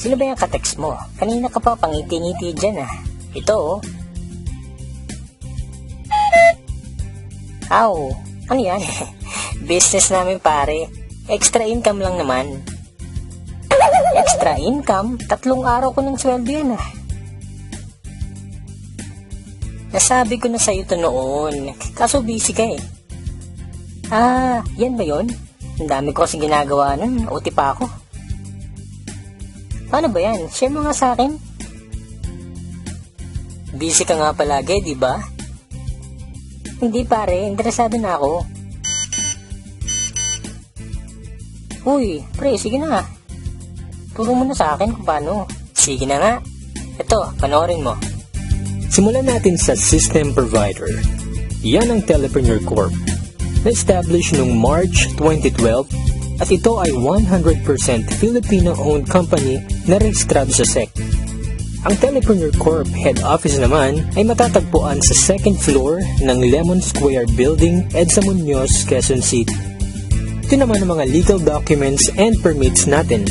Sino ba yung ka-text mo? Kanina ka pa pangiti-ngiti dyan ah. Ito oh. Aw, ano yan? Business namin pare. Extra income lang naman. Extra income? 3 araw ko ng sweldo yan ah. Nasabi ko na sa'yo to noon. Kaso busy ka eh. Ah, yan ba yun? Ang dami ko kasing ginagawa nun. OT pa ako. Paano ba yan? Share mo nga sa akin. Busy ka nga palagi, di ba? Hindi pare, interesado na ako. Uy, pre, sige na nga. Turo mo na sa akin kung paano. Sige na nga. Ito, panoorin mo. Simulan natin sa system provider. Yan ang Telepreneur Corp. Na-establish noong March 2012 at ito ay 100% Filipino-owned company na rehistrado sa SEC. Ang Telepreneur Corp head office naman ay matatagpuan sa second floor ng Lemon Square Building, EDSA Muñoz, Quezon City. Ito naman ang mga legal documents and permits natin.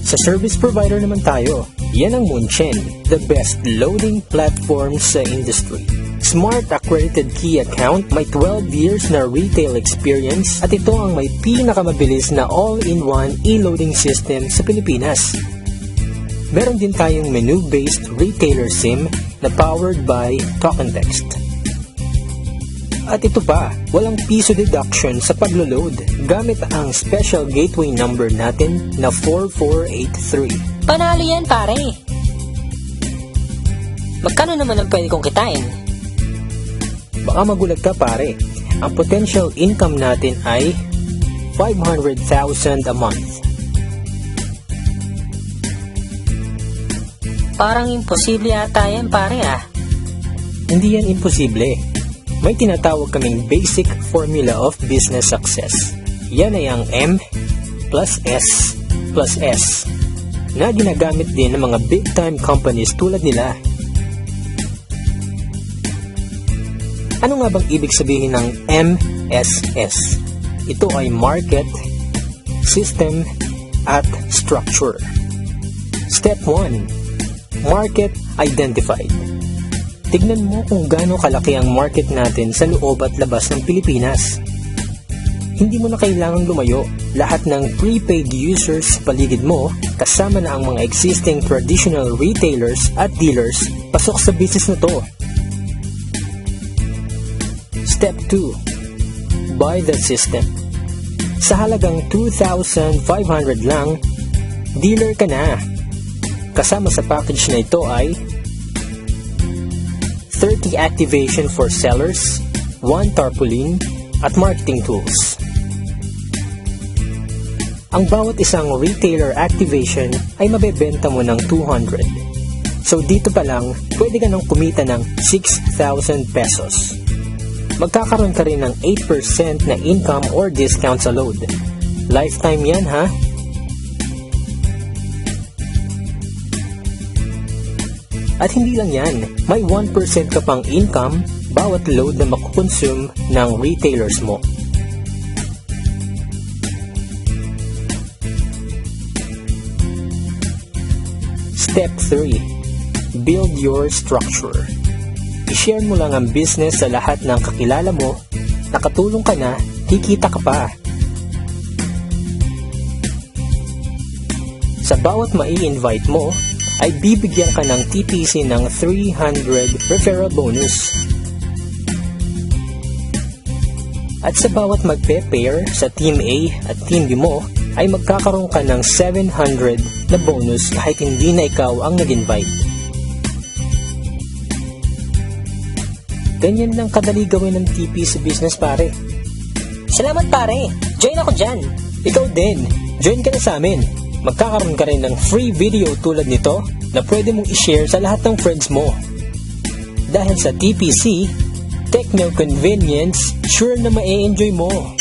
Sa service provider naman tayo, yan ang Munchen, the best loading platform sa industry. Smart accredited key account, may 12 years na retail experience at ito ang may pinakamabilis na all-in-one e-loading system sa Pilipinas. Meron din tayong menu-based retailer SIM na powered by Talk and Text. At ito pa, walang piso deduction sa paglo-load gamit ang special gateway number natin na 4483. Panalo yan pare. Magkano naman ang pwede kong kitain? Baka magulat ka pare, ang potential income natin ay 500,000 a month. Parang imposible ata yan pare ah. Hindi yan imposible. May tinatawag kaming basic formula of business success. Yan ay ang M plus S plus S na ginagamit din ng mga big time companies tulad nila. Ano nga bang ibig sabihin ng MSS? Ito ay market, system, at structure. Step 1. Market identified. Tignan mo kung gaano kalaki ang market natin sa loob at labas ng Pilipinas. Hindi mo na kailangang lumayo. Lahat ng prepaid users sa paligid mo, kasama na ang mga existing traditional retailers at dealers, pasok sa business na to. Step 2. Buy the system. Sa halagang 2,500 lang, dealer ka na. Kasama sa package na ito ay 30 activation for sellers, 1 tarpaulin, at marketing tools. Ang bawat isang retailer activation ay mabebenta mo ng 200. So dito pa lang, pwede ka nang kumita ng 6,000 pesos. Magkakaroon ka rin ng 8% na income or discount sa load. Lifetime yan ha? At hindi lang yan, may 1% ka pang income bawat load na makukonsume ng retailers mo. Step 3. Build your structure. I-share mo lang ang business sa lahat ng kakilala mo, nakatulong ka na, kikita ka pa. Sa bawat mai-invite mo, ay bibigyan ka ng TPC ng 300 referral bonus. At sa bawat magpe-pair sa Team A at Team B mo, ay magkakaroon ka ng 700 na bonus kahit hindi na ikaw ang nag-invite. Ganyan lang kadali gawin ng TP sa business pare. Salamat pare. Join ako dyan. Ikaw din. Join ka na sa amin. Magkakaroon ka rin ng free video tulad nito na pwede mong i-share sa lahat ng friends mo. Dahil sa TPC, techno convenience, sure na ma-enjoy mo.